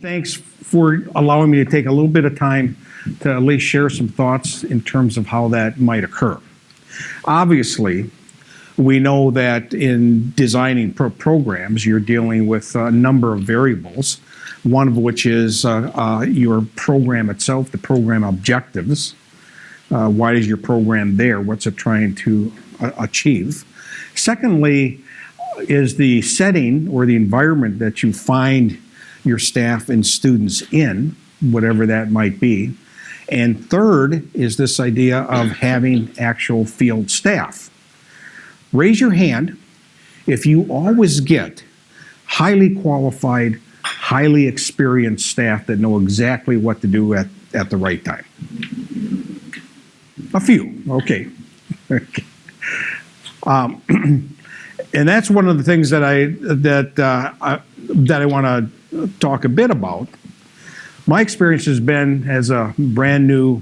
Thanks for allowing me to take a little bit of time to at least share some thoughts in terms of how that might occur. Obviously, we know that in designing programs, you're dealing with a number of variables, one of which is your program itself, the program objectives. Why is your program there? What's it trying to achieve? Secondly, is the setting or the environment that you find your staff and students in, whatever that might be. And third is this idea of having actual field staff. Raise your hand if you always get highly qualified, highly experienced staff that know exactly what to do at the right time. A few, okay. And that's one of the things that I want to talk a bit about. My experience has been as a brand new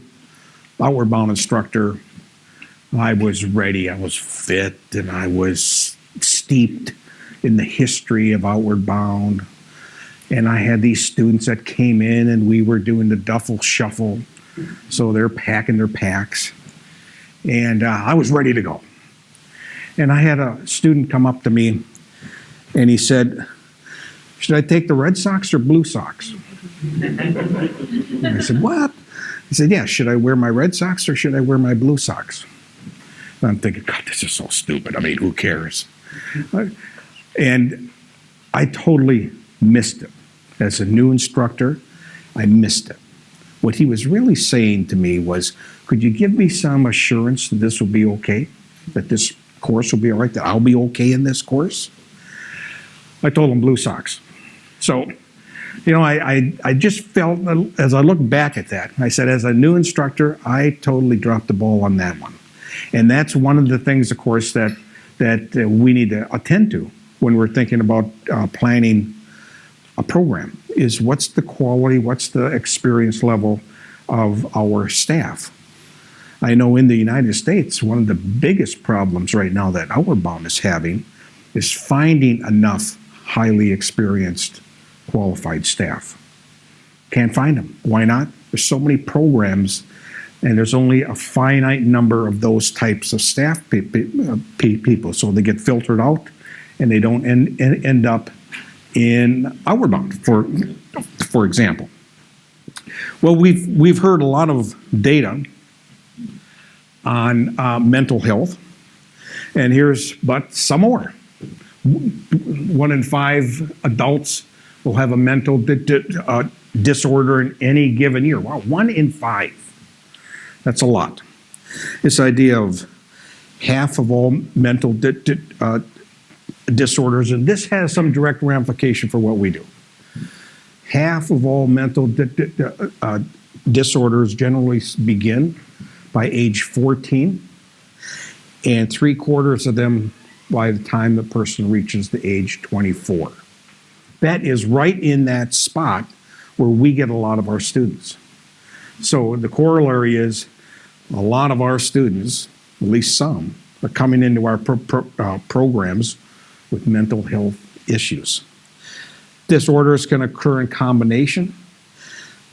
Outward Bound instructor. I was ready, I was fit, and I was steeped in the history of Outward Bound. And I had these students that came in and we were doing the duffel shuffle. So they're packing their packs. And I was ready to go. And I had a student come up to me and he said, "Should I take the Red Sox or Blue Sox?" And I said, "What?" He said, "Yeah, should I wear my Red Sox or should I wear my Blue Sox?" And I'm thinking, God, this is so stupid. I mean, who cares? And I totally missed it. As a new instructor, I missed it. What he was really saying to me was, could you give me some assurance that this will be okay? That this course will be all right? That I'll be okay in this course? I told him Blue Sox. So, you know, I just felt, as I look back at that, I said, as a new instructor, I totally dropped the ball on that one. And that's one of the things, of course, that we need to attend to when we're thinking about planning a program, is what's the quality, what's the experience level of our staff. I know in the United States, one of the biggest problems right now that Outward Bound is having is finding enough highly experienced, qualified staff. Can't find them. Why not? There's so many programs, and there's only a finite number of those types of staff people. So they get filtered out, and they don't end up in Outward Bound, for example. Well, we've heard a lot of data on mental health, and here's but some more. 1 in 5 adults will have a mental disorder in any given year. Wow, 1 in 5. That's a lot. This idea of half of all mental disorders, and this has some direct ramification for what we do. Half of all mental disorders generally begin by age 14, and 3/4 of them by the time the person reaches the age 24. That is right in that spot where we get a lot of our students. So the corollary is a lot of our students, at least some, are coming into our programs with mental health issues. Disorders can occur in combination,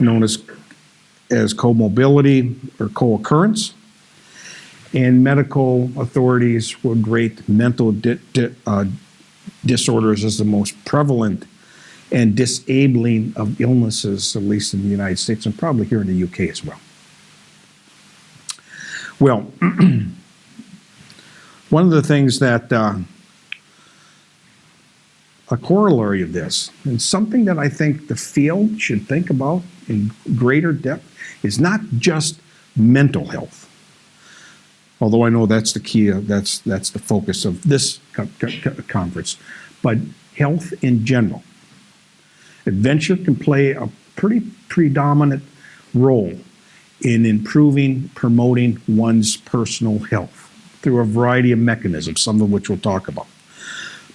known as comorbidity or co-occurrence, and medical authorities would rate mental disorders as the most prevalent and disabling of illnesses, at least in the United States and probably here in the UK as well. Well, one of the things that a corollary of this, and something that I think the field should think about in greater depth, is not just mental health. Although I know that's the key, that's the focus of this conference, but health in general. Adventure can play a pretty predominant role in improving, promoting one's personal health through a variety of mechanisms, some of which we'll talk about.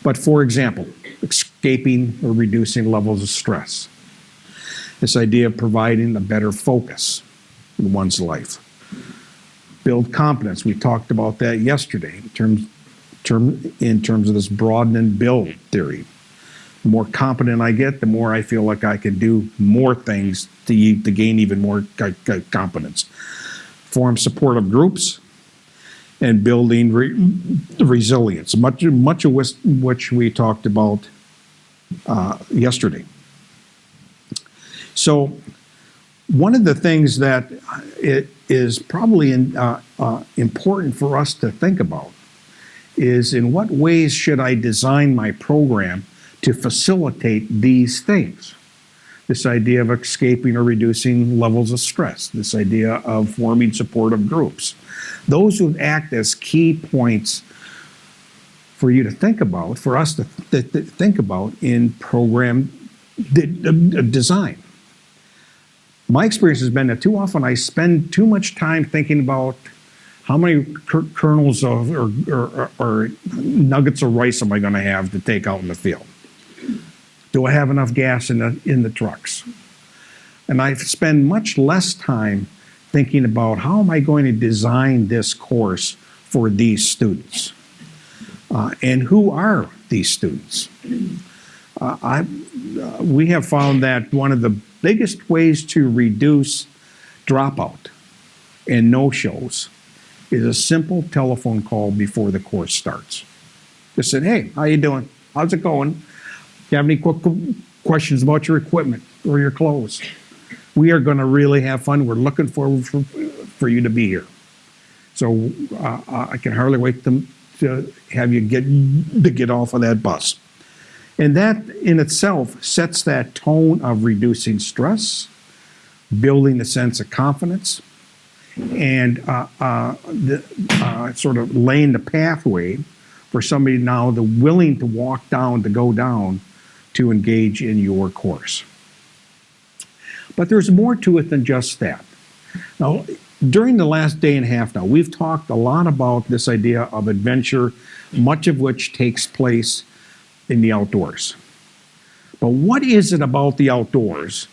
But for example, escaping or reducing levels of stress. This idea of providing a better focus in one's life. Build confidence. We talked about that yesterday in terms of this broaden and build theory. The more competent I get, the more I feel like I can do more things to gain even more competence. Form supportive groups and building resilience, much of which we talked about yesterday. So one of the things that it is probably important for us to think about is, in what ways should I design my program to facilitate these things? This idea of escaping or reducing levels of stress, this idea of forming supportive groups. Those would act as key points for you to think about, for us to think about in program design. My experience has been that too often I spend too much time thinking about how many kernels or nuggets of rice am I going to have to take out in the field? Do I have enough gas in the trucks? And I spend much less time thinking about how am I going to design this course for these students? And who are these students? We have found that one of the biggest ways to reduce dropout and no-shows is a simple telephone call before the course starts. Just say, hey, how you doing? How's it going? You have any questions about your equipment or your clothes? We are going to really have fun. We're looking forward for you to be here. So I can hardly wait to have you get off of that bus. And that in itself sets that tone of reducing stress, building a sense of confidence, and sort of laying the pathway for somebody now willing to go down to engage in your course. But there's more to it than just that. Now, during the last day and a half now, we've talked a lot about this idea of adventure, much of which takes place in the outdoors. But what is it about the outdoors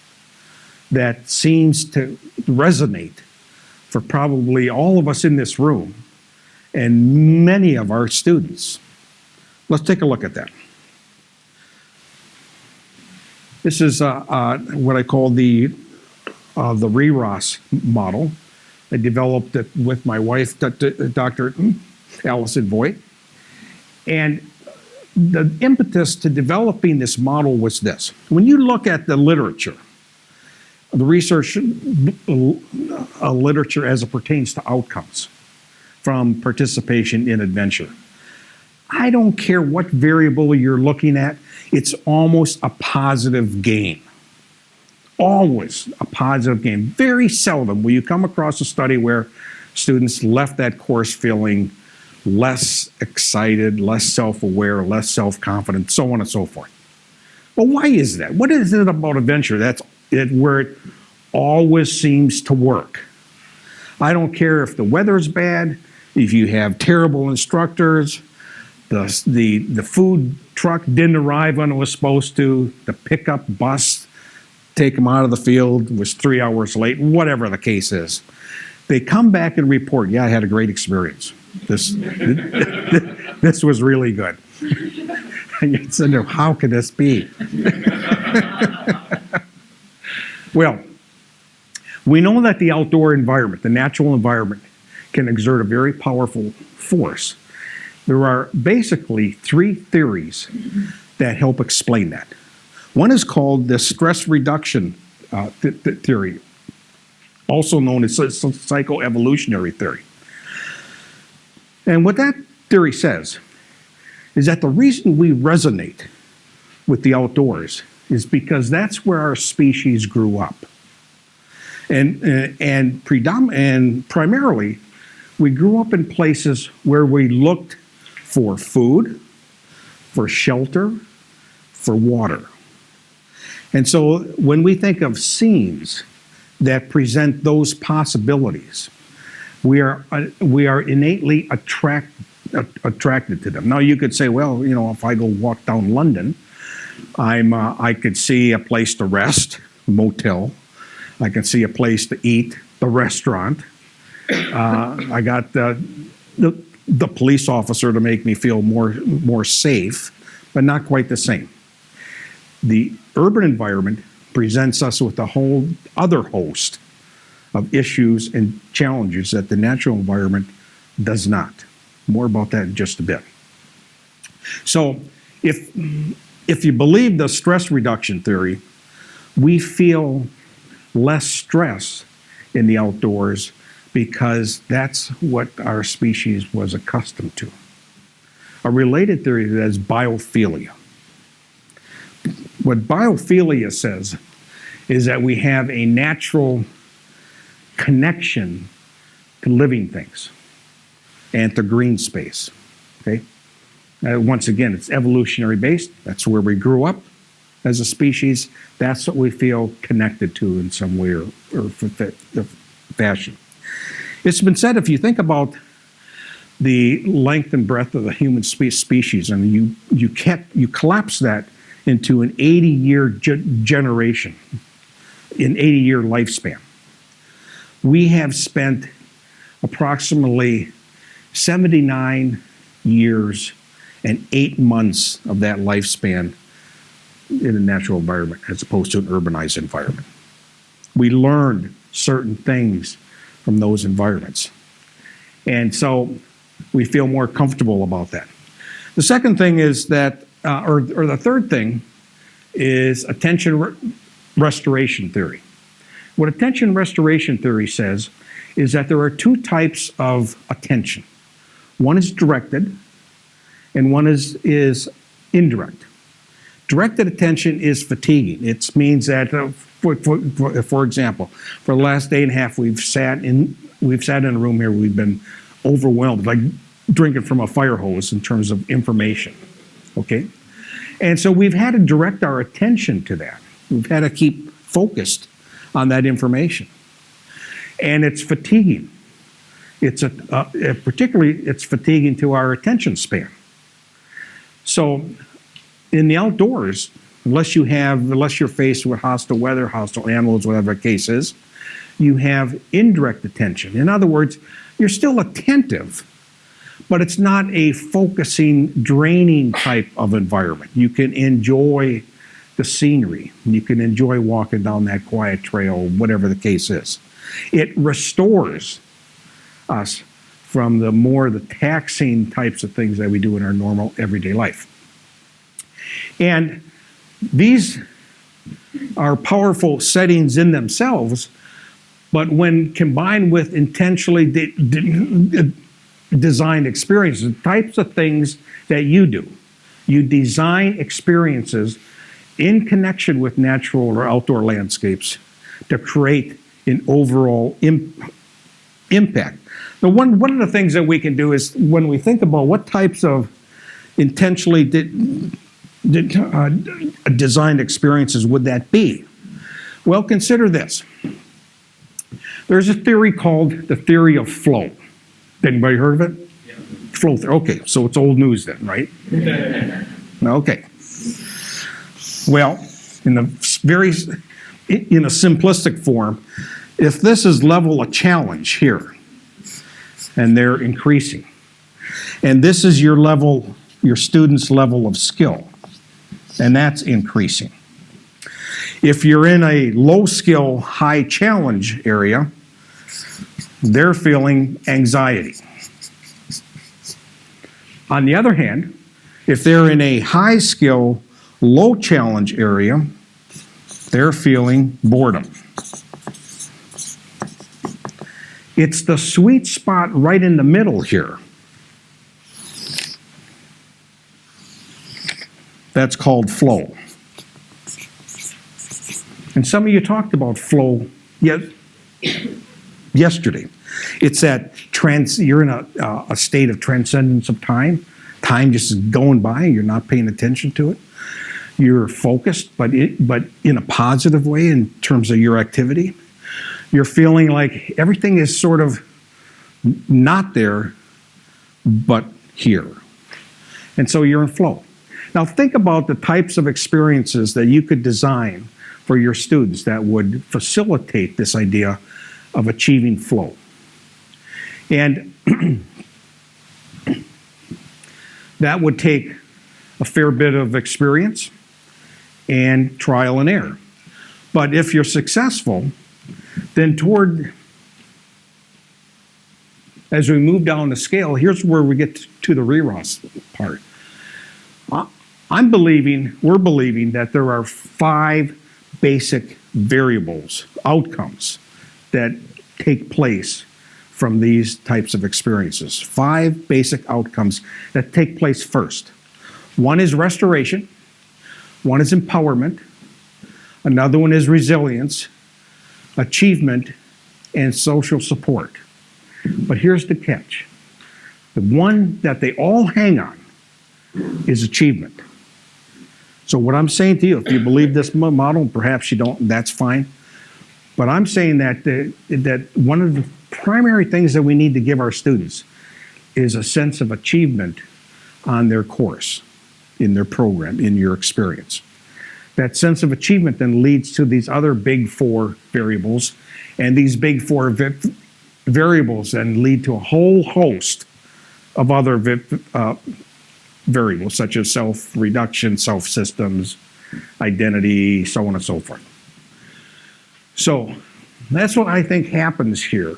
that seems to resonate for probably all of us in this room and many of our students? Let's take a look at that. This is what I call the REROS model. I developed it with my wife, Dr. Allison Voigt. And the impetus to developing this model was this. When you look at the literature, the research literature as it pertains to outcomes from participation in adventure, I don't care what variable you're looking at, it's almost a positive gain. Always a positive gain. Very seldom will you come across a study where students left that course feeling less excited, less self-aware, less self-confident, so on and so forth. But why is that? What is it about adventure where it always seems to work? I don't care if the weather's bad, if you have terrible instructors, the food truck didn't arrive when it was supposed to, the pickup bus, take them out of the field, was 3 hours late, whatever the case is. They come back and report, yeah, I had a great experience. This was really good. And you'd say, no, how could this be? Well, we know that the outdoor environment, the natural environment, can exert a very powerful force. There are basically three theories that help explain that. One is called the stress reduction theory, also known as psychoevolutionary theory. And what that theory says is that the reason we resonate with the outdoors is because that's where our species grew up. And primarily, we grew up in places where we looked for food, for shelter, for water. And so when we think of scenes that present those possibilities, we are innately attracted to them. Now you could say, well, you know, if I go walk down London, I could see a place to rest, motel. I can see a place to eat, the restaurant. I got the police officer to make me feel more safe, but not quite the same. The urban environment presents us with a whole other host of issues and challenges that the natural environment does not. More about that in just a bit. So if you believe the stress reduction theory, we feel less stress in the outdoors because that's what our species was accustomed to. A related theory to that is biophilia. What biophilia says is that we have a natural connection to living things and to green space. Okay? Once again, it's evolutionary based. That's where we grew up as a species. That's what we feel connected to in some way or fashion. It's been said, if you think about the length and breadth of the human species, and you collapse that into an 80-year generation, an 80-year lifespan. We have spent approximately 79 years and 8 months of that lifespan in a natural environment as opposed to an urbanized environment. We learned certain things from those environments. And so we feel more comfortable about that. The second thing is that, or the third thing is attention restoration theory. What attention restoration theory says is that there are two types of attention. One is directed and one is indirect. Directed attention is fatiguing. It means that, for example, for the last day and a half, we've sat in a room here, we've been overwhelmed, like drinking from a fire hose in terms of information, okay? And so we've had to direct our attention to that. We've had to keep focused on that information. And it's fatiguing. Particularly, it's fatiguing to our attention span. So in the outdoors, unless you're faced with hostile weather, hostile animals, whatever the case is, you have indirect attention. In other words, you're still attentive, but it's not a focusing, draining type of environment. You can enjoy the scenery. You can enjoy walking down that quiet trail, whatever the case is. It restores us from the taxing types of things that we do in our normal everyday life. And these are powerful settings in themselves, but when combined with intentionally designed experiences, the types of things that you do, you design experiences in connection with natural or outdoor landscapes to create an overall impact. Now, one of the things that we can do is when we think about what types of intentionally designed experiences would that be? Well, consider this. There's a theory called the theory of flow. Anybody heard of it? Yeah. Flow theory. Okay, so it's old news then, right? Okay. Well, in a simplistic form, if this is level of challenge here, and they're increasing, and this is your student's level of skill, and that's increasing. If you're in a low skill, high challenge area, they're feeling anxiety. On the other hand, if they're in a high skill, low challenge area, they're feeling boredom. It's the sweet spot right in the middle here. That's called flow. And some of you talked about flow yesterday. It's that you're in a state of transcendence of time. Time just is going by, you're not paying attention to it. You're focused, but in a positive way in terms of your activity. You're feeling like everything is sort of not there, but here. And so you're in flow. Now think about the types of experiences that you could design for your students that would facilitate this idea of achieving flow. And that would take a fair bit of experience and trial and error. But if you're successful, then as we move down the scale, here's where we get to the REROS part. We're believing that there are 5 basic variables, outcomes, that take place from these types of experiences. 5 basic outcomes that take place first. One is restoration, one is empowerment, another one is resilience, achievement, and social support. But here's the catch. The one that they all hang on is achievement. So what I'm saying to you, if you believe this model, perhaps you don't, that's fine. But I'm saying that that one of the primary things that we need to give our students is a sense of achievement on their course, in their program, in your experience. That sense of achievement then leads to these other big 4 variables, and these big 4 variables then lead to a whole host of other variables, such as self-reduction, self-systems, identity, so on and so forth. So that's what I think happens here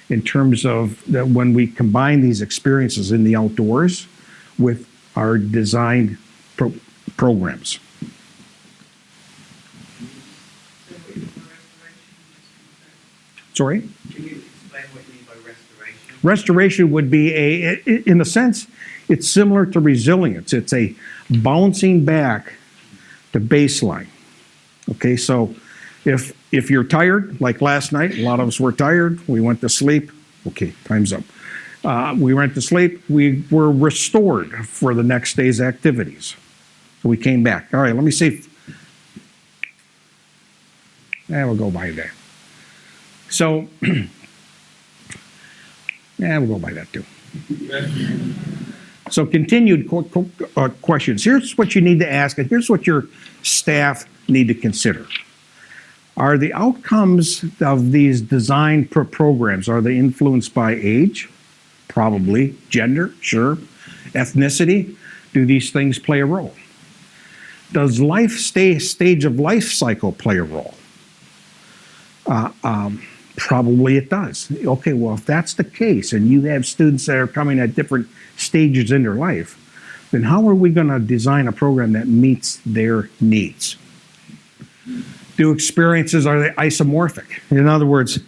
in terms of that when we combine these experiences in the outdoors with our designed programs. Sorry? Can you explain what you mean by restoration? Restoration would be in a sense, it's similar to resilience. It's a bouncing back to baseline. Okay, so if you're tired, like last night, a lot of us were tired, we went to sleep. Okay, time's up. We went to sleep, we were restored for the next day's activities. So we came back. All right, let me see. We'll go by that. So, we'll go by that too. So continued questions. Here's what you need to ask, and here's what your staff need to consider. Are the outcomes of these design programs, are they influenced by age? Probably. Gender? Sure. Ethnicity? Do these things play a role? Does stage of life cycle play a role? Probably it does. Okay, well, if that's the case, and you have students that are coming at different stages in their life, then how are we going to design a program that meets their needs? Do experiences, are they isomorphic? In other words,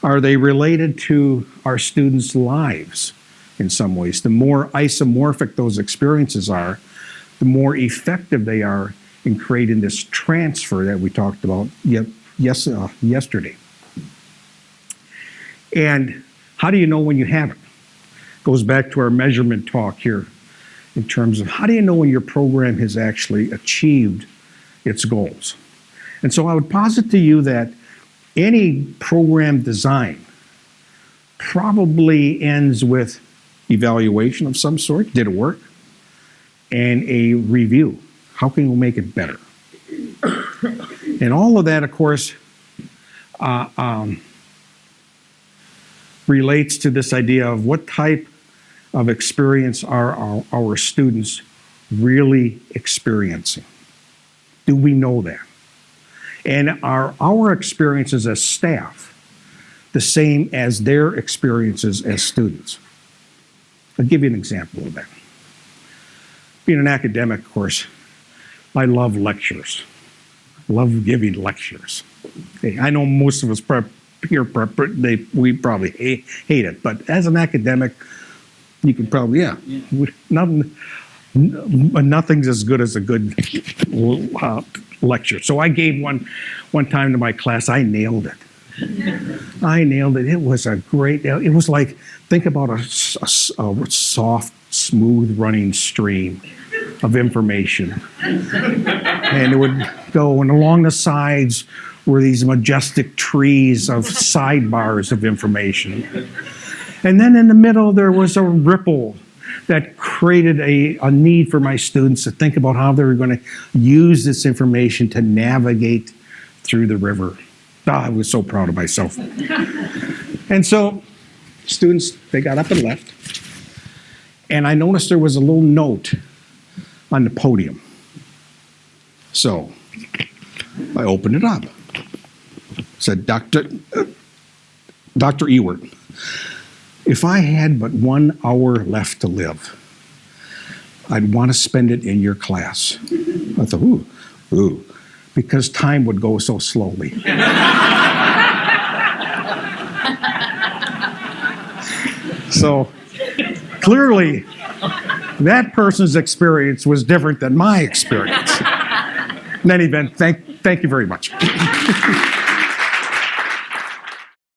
are they related to our students' lives in some ways? The more isomorphic those experiences are, the more effective they are in creating this transfer that we talked about yesterday. And how do you know when you have it? Goes back to our measurement talk here in terms of how do you know when your program has actually achieved its goals? And so I would posit to you that any program design probably ends with evaluation of some sort. Did it work? And a review. How can we make it better? And all of that, of course, relates to this idea of what type of experience are our students really experiencing? Do we know that? And are our experiences as staff the same as their experiences as students? I'll give you an example of that. Being an academic, of course, I love lectures. I love giving lectures. Okay, I know most of us we probably hate it, but as an academic, you could probably, nothing's as good as a good lecture. So I gave one time to my class. I nailed it. I nailed it. It was a great. It was like, think about a soft, smooth running stream of information, and it would go, and along the sides were these majestic trees of sidebars of information. And then in the middle, there was a ripple that created a need for my students to think about how they were going to use this information to navigate through the river. I was so proud of myself. And so students, they got up and left. And I noticed there was a little note on the podium. So I opened it up. Said, Dr. Ewert, if I had but 1 hour left to live, I'd want to spend it in your class. I thought, ooh, because time would go so slowly. So clearly, that person's experience was different than my experience. In any event, thank you very much.